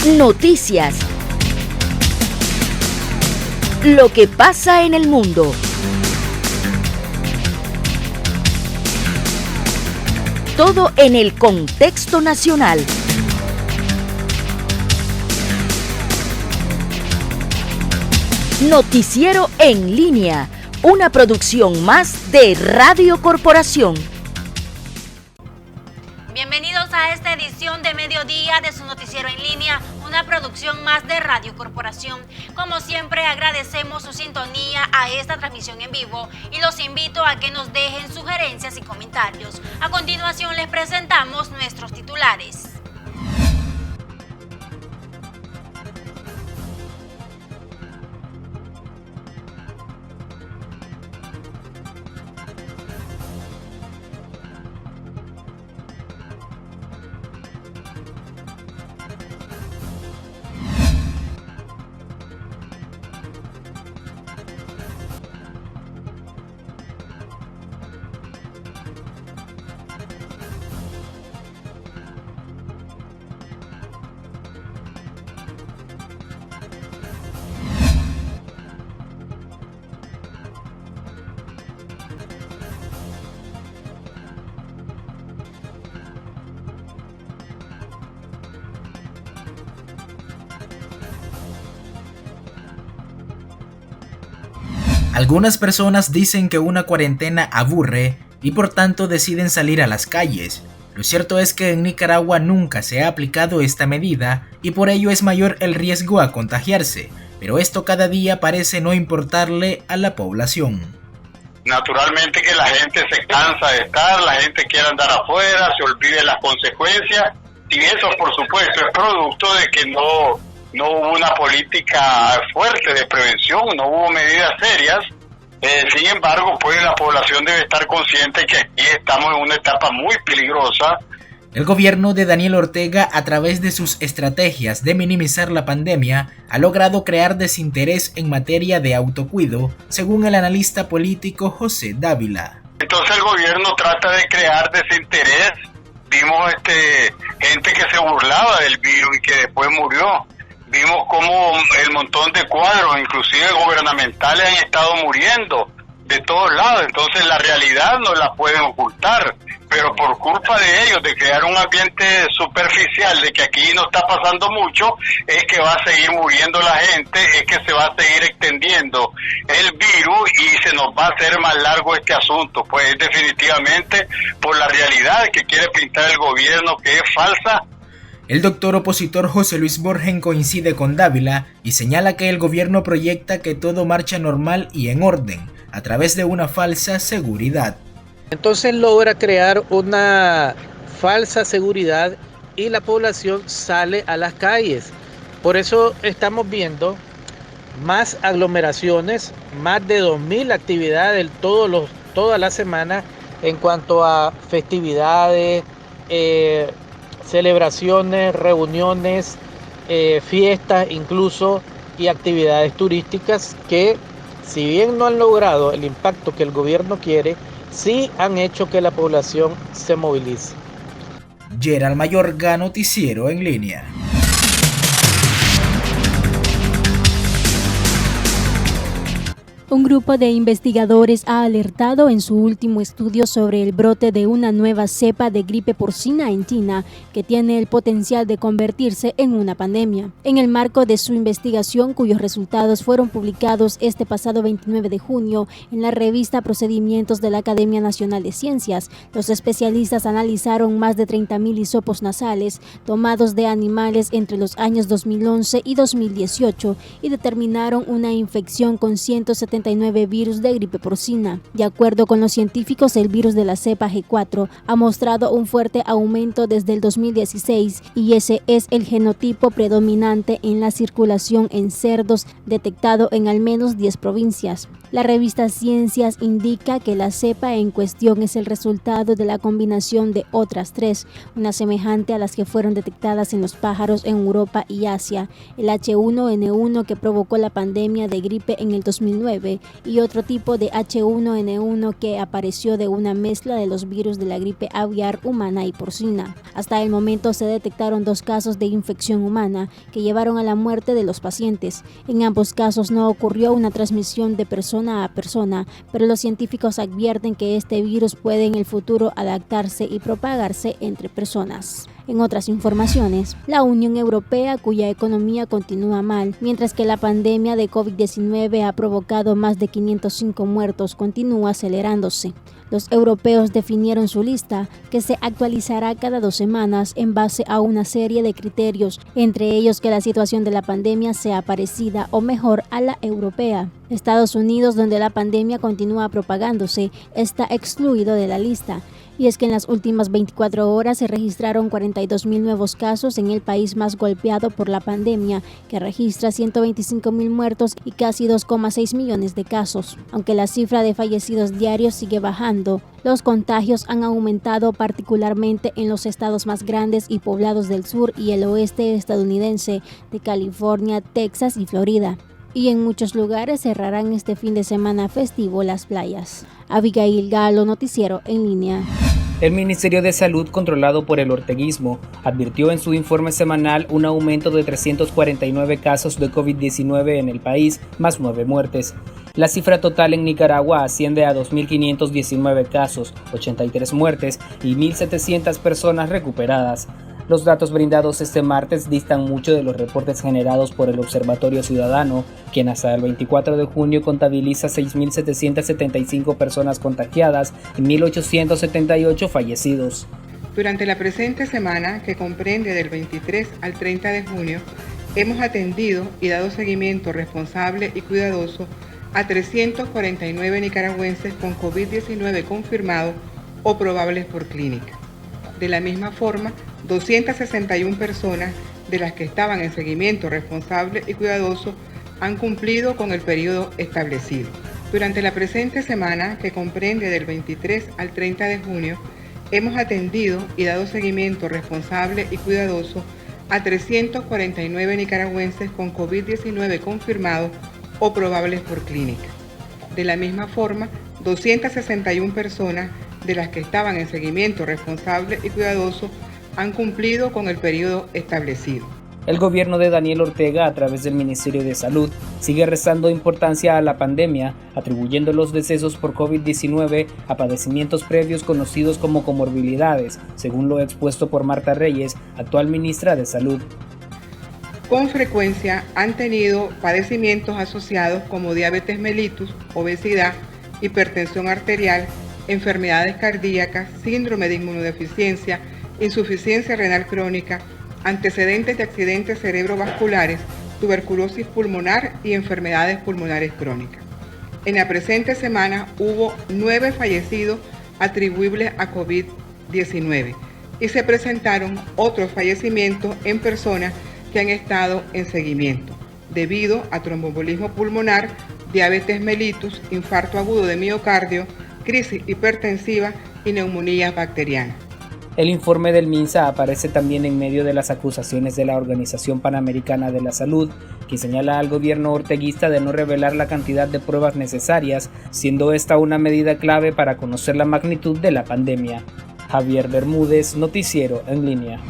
Noticias. Lo que pasa en el mundo. Todo en el contexto nacional. Noticiero en línea, una producción más de Radio Corporación. Bienvenidos a esta edición de mediodía de su noticiero en línea, una producción más de Radio Corporación. Como siempre, agradecemos su sintonía a esta transmisión en vivo y los invito a que nos dejen sugerencias y comentarios. A continuación les presentamos nuestros titulares. Algunas personas dicen que una cuarentena aburre y por tanto deciden salir a las calles. Lo cierto es que en Nicaragua nunca se ha aplicado esta medida y por ello es mayor el riesgo a contagiarse, pero esto cada día parece no importarle a la población. Naturalmente que la gente se cansa de estar, la gente quiere andar afuera, se olvide las consecuencias y eso por supuesto es producto de que no hubo una política fuerte de prevención, no hubo medidas serias. Sin embargo, pues la población debe estar consciente que aquí estamos en una etapa muy peligrosa. El gobierno de Daniel Ortega, a través de sus estrategias de minimizar la pandemia, ha logrado crear desinterés en materia de autocuido, según el analista político José Dávila. Entonces el gobierno trata de crear desinterés. Vimos gente que se burlaba del virus y que después murió. Vimos cómo el montón de cuadros, inclusive gubernamentales, han estado muriendo de todos lados. Entonces la realidad no la pueden ocultar, pero por culpa de ellos, de crear un ambiente superficial, de que aquí no está pasando mucho, es que va a seguir muriendo la gente, es que se va a seguir extendiendo el virus y se nos va a hacer más largo este asunto. Pues definitivamente por la realidad que quiere pintar el gobierno, que es falsa. El doctor opositor José Luis Borgen coincide con Dávila y señala que el gobierno proyecta que todo marcha normal y en orden, a través de una falsa seguridad. Entonces logra crear una falsa seguridad y la población sale a las calles. Por eso estamos viendo más aglomeraciones, más de 2.000 actividades toda la semana en cuanto a festividades, celebraciones, reuniones, fiestas incluso y actividades turísticas que, si bien no han logrado el impacto que el gobierno quiere, sí han hecho que la población se movilice. Gerald Mayorga, noticiero en línea. Un grupo de investigadores ha alertado en su último estudio sobre el brote de una nueva cepa de gripe porcina en China que tiene el potencial de convertirse en una pandemia. En el marco de su investigación, cuyos resultados fueron publicados este pasado 29 de junio en la revista Procedimientos de la Academia Nacional de Ciencias, los especialistas analizaron más de 30.000 hisopos nasales tomados de animales entre los años 2011 y 2018 y determinaron una infección con 179 virus de gripe porcina. De acuerdo con los científicos, el virus de la cepa G4 ha mostrado un fuerte aumento desde el 2016 y ese es el genotipo predominante en la circulación en cerdos detectado en al menos 10 provincias. La revista Ciencias indica que la cepa en cuestión es el resultado de la combinación de otras 3, una semejante a las que fueron detectadas en los pájaros en Europa y Asia, el H1N1 que provocó la pandemia de gripe en el 2009, COVID-19 y otro tipo de H1N1 que apareció de una mezcla de los virus de la gripe aviar humana y porcina. Hasta el momento se detectaron 2 casos de infección humana que llevaron a la muerte de los pacientes. En ambos casos no ocurrió una transmisión de persona a persona, pero los científicos advierten que este virus puede en el futuro adaptarse y propagarse entre personas. En otras informaciones, la Unión Europea, cuya economía continúa mal, mientras que la pandemia de COVID-19 ha provocado más de 505 muertos, continúa acelerándose. Los europeos definieron su lista, que se actualizará cada 2 semanas en base a una serie de criterios, entre ellos que la situación de la pandemia sea parecida o mejor a la europea. Estados Unidos, donde la pandemia continúa propagándose, está excluido de la lista. Y es que en las últimas 24 horas se registraron 42.000 nuevos casos en el país más golpeado por la pandemia, que registra 125.000 muertos y casi 2,6 millones de casos. Aunque la cifra de fallecidos diarios sigue bajando, los contagios han aumentado particularmente en los estados más grandes y poblados del sur y el oeste estadounidense, de California, Texas y Florida. Y en muchos lugares cerrarán este fin de semana festivo las playas. Abigail Galo, Noticiero en Línea. El Ministerio de Salud, controlado por el orteguismo, advirtió en su informe semanal un aumento de 349 casos de COVID-19 en el país, más 9 muertes. La cifra total en Nicaragua asciende a 2.519 casos, 83 muertes y 1.700 personas recuperadas. Los datos brindados este martes distan mucho de los reportes generados por el Observatorio Ciudadano, quien hasta el 24 de junio contabiliza 6.775 personas contagiadas y 1.878 fallecidos. Durante la presente semana, que comprende del 23 al 30 de junio, hemos atendido y dado seguimiento responsable y cuidadoso a 349 nicaragüenses con COVID-19 confirmado o probables por clínica. De la misma forma, 261 personas de las que estaban en seguimiento responsable y cuidadoso han cumplido con el periodo establecido. Durante la presente semana, que comprende del 23 al 30 de junio, hemos atendido y dado seguimiento responsable y cuidadoso a 349 nicaragüenses con COVID-19 confirmados o probables por clínica. De la misma forma, 261 personas de las que estaban en seguimiento responsable y cuidadoso han cumplido con el periodo establecido. El gobierno de Daniel Ortega, a través del Ministerio de Salud, sigue restando importancia a la pandemia, atribuyendo los decesos por COVID-19 a padecimientos previos conocidos como comorbilidades, según lo expuesto por Marta Reyes, actual ministra de Salud. Con frecuencia han tenido padecimientos asociados como diabetes mellitus, obesidad, hipertensión arterial, enfermedades cardíacas, síndrome de inmunodeficiencia, insuficiencia renal crónica, antecedentes de accidentes cerebrovasculares, tuberculosis pulmonar y enfermedades pulmonares crónicas. En la presente semana hubo 9 fallecidos atribuibles a COVID-19 y se presentaron otros fallecimientos en personas que han estado en seguimiento debido a tromboembolismo pulmonar, diabetes mellitus, infarto agudo de miocardio, crisis hipertensiva y neumonía bacteriana. El informe del MINSA aparece también en medio de las acusaciones de la Organización Panamericana de la Salud, que señala al gobierno orteguista de no revelar la cantidad de pruebas necesarias, siendo esta una medida clave para conocer la magnitud de la pandemia. Javier Bermúdez, Noticiero en Línea.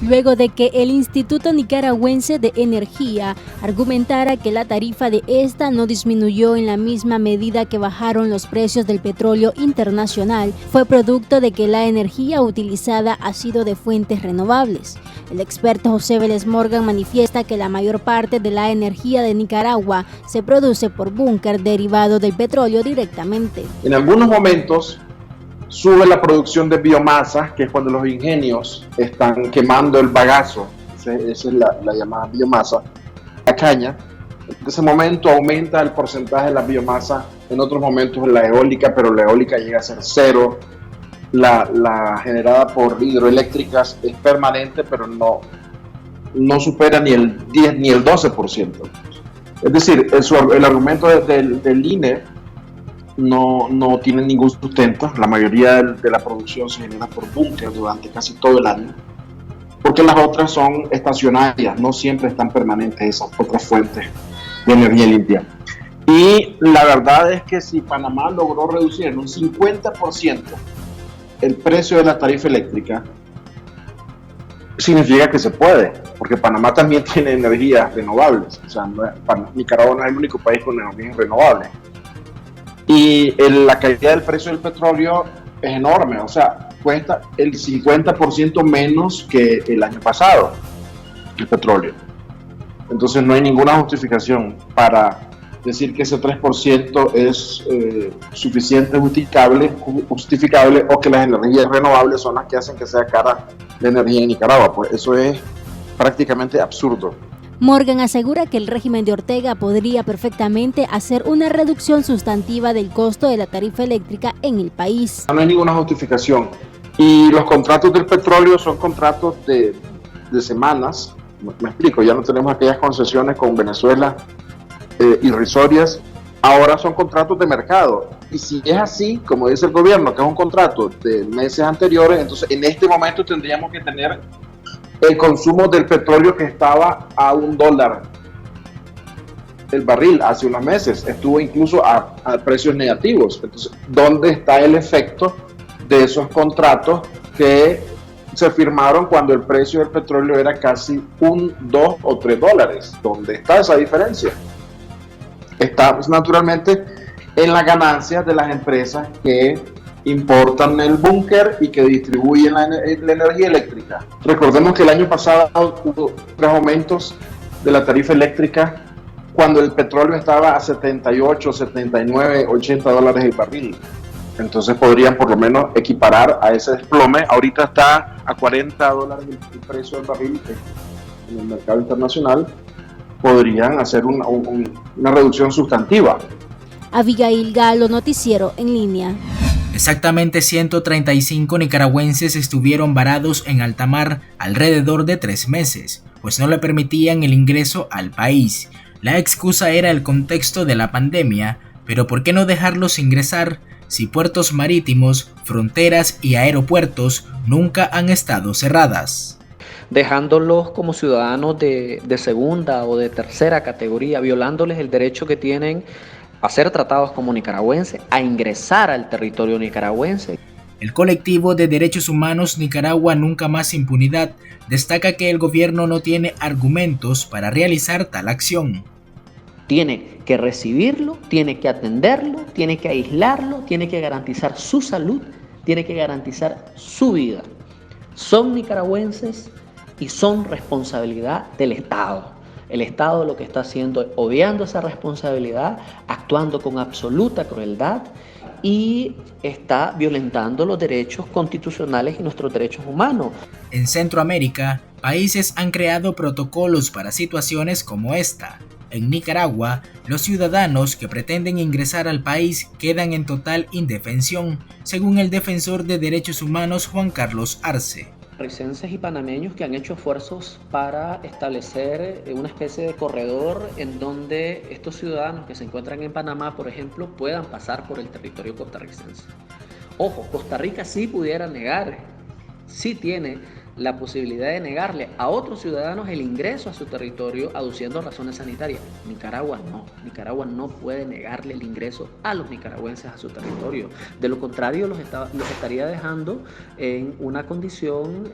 Luego de que el Instituto Nicaragüense de Energía argumentara que la tarifa de esta no disminuyó en la misma medida que bajaron los precios del petróleo internacional, fue producto de que la energía utilizada ha sido de fuentes renovables. El experto José Vélez Morgan manifiesta que la mayor parte de la energía de Nicaragua se produce por búnker derivado del petróleo directamente. En algunos momentos sube la producción de biomasa, que es cuando los ingenios están quemando el bagazo, esa es la llamada biomasa, la caña. En ese momento aumenta el porcentaje de la biomasa, en otros momentos la eólica, pero la eólica llega a ser 0. La generada por hidroeléctricas es permanente, pero no supera ni el 10 ni el 12%. Es decir, el argumento del INE no tiene ningún sustento. La mayoría de la producción se genera por búnker durante casi todo el año, porque las otras son estacionarias, no siempre están permanentes esas otras fuentes de energía limpia. Y la verdad es que si Panamá logró reducir en un 50% el precio de la tarifa eléctrica, significa que se puede, porque Panamá también tiene energías renovables. O sea, Nicaragua no es el único país con energías renovables. Y la caída del precio del petróleo es enorme, o sea, cuesta el 50% menos que el año pasado el petróleo. Entonces no hay ninguna justificación para decir que ese 3% es suficiente, justificable, o que las energías renovables son las que hacen que sea cara la energía en Nicaragua. Pues eso es prácticamente absurdo. Morgan asegura que el régimen de Ortega podría perfectamente hacer una reducción sustantiva del costo de la tarifa eléctrica en el país. No hay ninguna justificación. Y los contratos del petróleo son contratos de semanas. Me explico, ya no tenemos aquellas concesiones con Venezuela irrisorias. Ahora son contratos de mercado. Y si es así, como dice el gobierno, que es un contrato de meses anteriores, entonces en este momento tendríamos que tener el consumo del petróleo que estaba a $1 el barril hace unos meses, estuvo incluso a precios negativos. Entonces, ¿dónde está el efecto de esos contratos que se firmaron cuando el precio del petróleo era casi $1, $2 o $3? ¿Dónde está esa diferencia? Está naturalmente en las ganancias de las empresas que importan el búnker y que distribuyen la energía eléctrica. Recordemos que el año pasado hubo 3 aumentos de la tarifa eléctrica cuando el petróleo estaba a 78, 79, $80 el barril. Entonces podrían por lo menos equiparar a ese desplome. Ahorita está a $40 el precio del barril en el mercado internacional. Podrían hacer una reducción sustantiva. Abigail Galo, Noticiero en Línea. Exactamente 135 nicaragüenses estuvieron varados en alta mar alrededor de 3 meses, pues no le permitían el ingreso al país. La excusa era el contexto de la pandemia, pero ¿por qué no dejarlos ingresar si puertos marítimos, fronteras y aeropuertos nunca han estado cerradas? Dejándolos como ciudadanos de segunda o de tercera categoría, violándoles el derecho que tienen a ser tratados como nicaragüenses, a ingresar al territorio nicaragüense. El colectivo de derechos humanos Nicaragua Nunca Más Impunidad destaca que el gobierno no tiene argumentos para realizar tal acción. Tiene que recibirlo, tiene que atenderlo, tiene que aislarlo, tiene que garantizar su salud, tiene que garantizar su vida. Son nicaragüenses y son responsabilidad del Estado. El Estado lo que está haciendo es obviando esa responsabilidad, actuando con absoluta crueldad y está violentando los derechos constitucionales y nuestros derechos humanos. En Centroamérica, países han creado protocolos para situaciones como esta. En Nicaragua, los ciudadanos que pretenden ingresar al país quedan en total indefensión, según el defensor de derechos humanos Juan Carlos Arce. Costarricenses y panameños que han hecho esfuerzos para establecer una especie de corredor en donde estos ciudadanos que se encuentran en Panamá, por ejemplo, puedan pasar por el territorio costarricense. Ojo, Costa Rica sí pudiera negar, sí tiene la posibilidad de negarle a otros ciudadanos el ingreso a su territorio aduciendo razones sanitarias. Nicaragua no puede negarle el ingreso a los nicaragüenses a su territorio. De lo contrario, los estaría dejando en una condición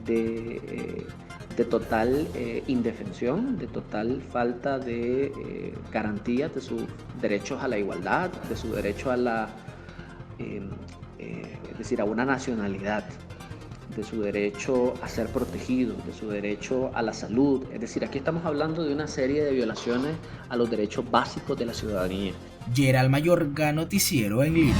de total indefensión, de total falta de garantías de sus derechos a la igualdad, de su derecho a la, es decir, a una nacionalidad, de su derecho a ser protegido, de su derecho a la salud. Es decir, aquí estamos hablando de una serie de violaciones a los derechos básicos de la ciudadanía. Gerald Mayorga, Noticiero en Línea.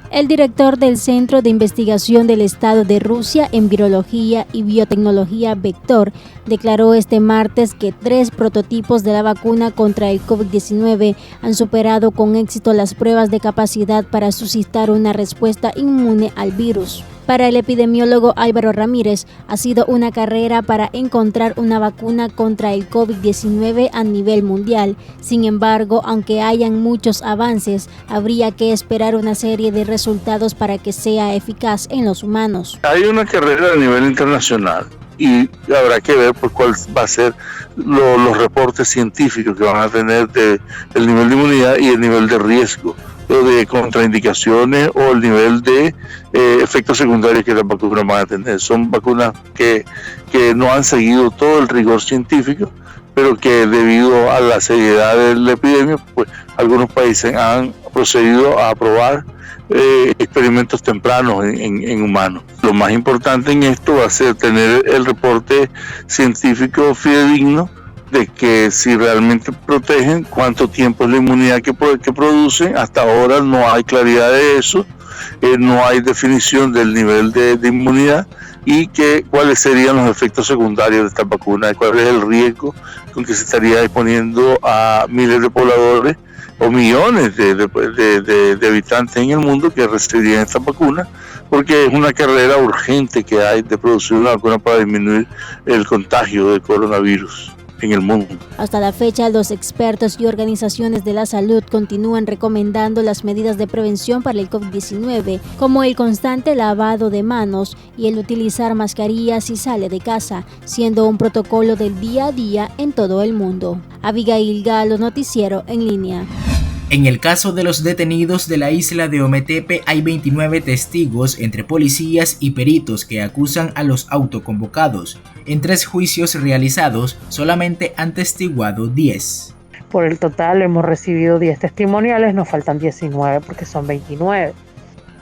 El director del Centro de Investigación del Estado de Rusia en Virología y Biotecnología Vector declaró este martes que 3 prototipos de la vacuna contra el COVID-19 han superado con éxito las pruebas de capacidad para suscitar una respuesta inmune al virus. Para el epidemiólogo Álvaro Ramírez, ha sido una carrera para encontrar una vacuna contra el COVID-19 a nivel mundial. Sin embargo, aunque hayan muchos avances, habría que esperar una serie de resultados para que sea eficaz en los humanos. Hay una carrera a nivel internacional y habrá que ver pues cuál va a ser los reportes científicos que van a tener del nivel de inmunidad y el nivel de riesgo, de contraindicaciones o el nivel de efectos secundarios que las vacunas van a tener. Son vacunas que no han seguido todo el rigor científico, pero que debido a la seriedad de la epidemia, pues algunos países han procedido a aprobar experimentos tempranos en humanos. Lo más importante en esto va a ser tener el reporte científico fidedigno de que si realmente protegen, cuánto tiempo es la inmunidad que producen. Hasta ahora no hay claridad de eso, no hay definición del nivel de inmunidad y cuáles serían los efectos secundarios de esta vacuna, cuál es el riesgo con que se estaría exponiendo a miles de pobladores o millones de habitantes en el mundo que recibirían esta vacuna, porque es una carrera urgente que hay de producir una vacuna para disminuir el contagio del coronavirus en el mundo. Hasta la fecha, los expertos y organizaciones de la salud continúan recomendando las medidas de prevención para el COVID-19, como el constante lavado de manos y el utilizar mascarillas si sale de casa, siendo un protocolo del día a día en todo el mundo. Abigail Galo, Noticiero en Línea. En el caso de los detenidos de la isla de Ometepe hay 29 testigos entre policías y peritos que acusan a los autoconvocados. En 3 juicios realizados solamente han testiguado 10. Por el total hemos recibido 10 testimoniales, nos faltan 19 porque son 29.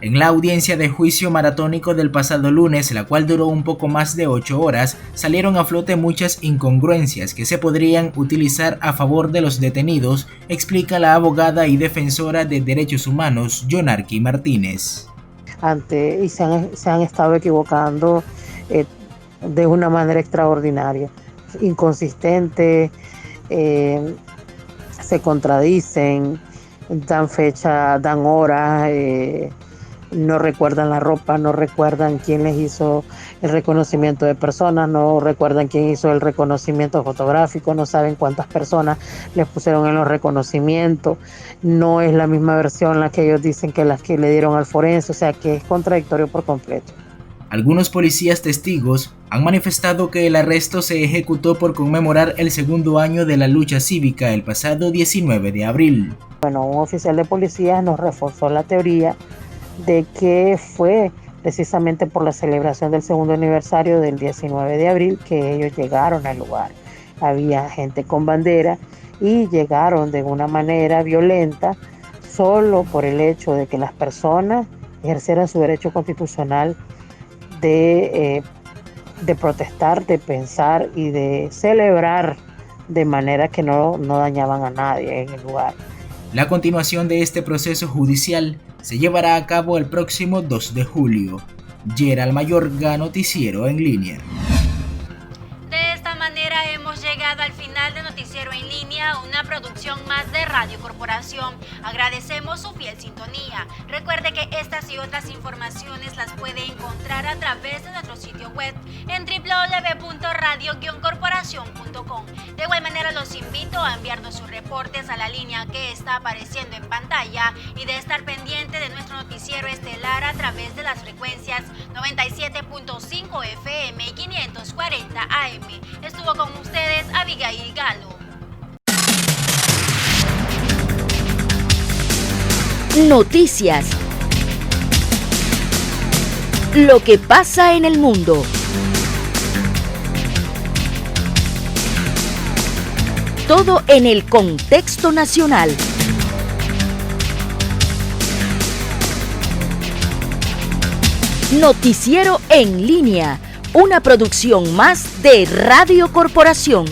En la audiencia de juicio maratónico del pasado lunes, la cual duró un poco más de 8 horas, salieron a flote muchas incongruencias que se podrían utilizar a favor de los detenidos, explica la abogada y defensora de derechos humanos, Yonarqui Martínez. Se han estado equivocando de una manera extraordinaria, inconsistente, se contradicen, dan fecha, dan horas, no recuerdan la ropa, no recuerdan quién les hizo el reconocimiento de personas, no recuerdan quién hizo el reconocimiento fotográfico, no saben cuántas personas les pusieron en los reconocimientos, no es la misma versión la que ellos dicen que las que le dieron al forense, o sea que es contradictorio por completo. Algunos policías testigos han manifestado que el arresto se ejecutó por conmemorar el 2º año de la lucha cívica el pasado 19 de abril. Bueno, un oficial de policía nos reforzó la teoría de que fue precisamente por la celebración del 2º aniversario del 19 de abril que ellos llegaron al lugar. Había gente con bandera y llegaron de una manera violenta solo por el hecho de que las personas ejercieran su derecho constitucional de protestar, de pensar y de celebrar de manera que no dañaban a nadie en el lugar. La continuación de este proceso judicial se llevará a cabo el próximo 2 de julio. Gerald Mayorga, Noticiero en Línea. De esta manera hemos llegado al final de Noticiero en Línea, una producción más de Radio Corporación. Agradecemos su fiel sintonía. Recuerde que estas y otras informaciones las puede encontrar a través de nuestro sitio web en www.radio-corporación.com. De igual manera los invito a enviarnos sus reportes a la línea que está apareciendo en pantalla y de estar pendiente de nuestro noticiero estelar a través de las frecuencias 97.5 FM y 540 AM. Estuvo con ustedes Abigail Galo. Noticias. Lo que pasa en el mundo. Todo en el contexto nacional. Noticiero en Línea, una producción más de Radio Corporación.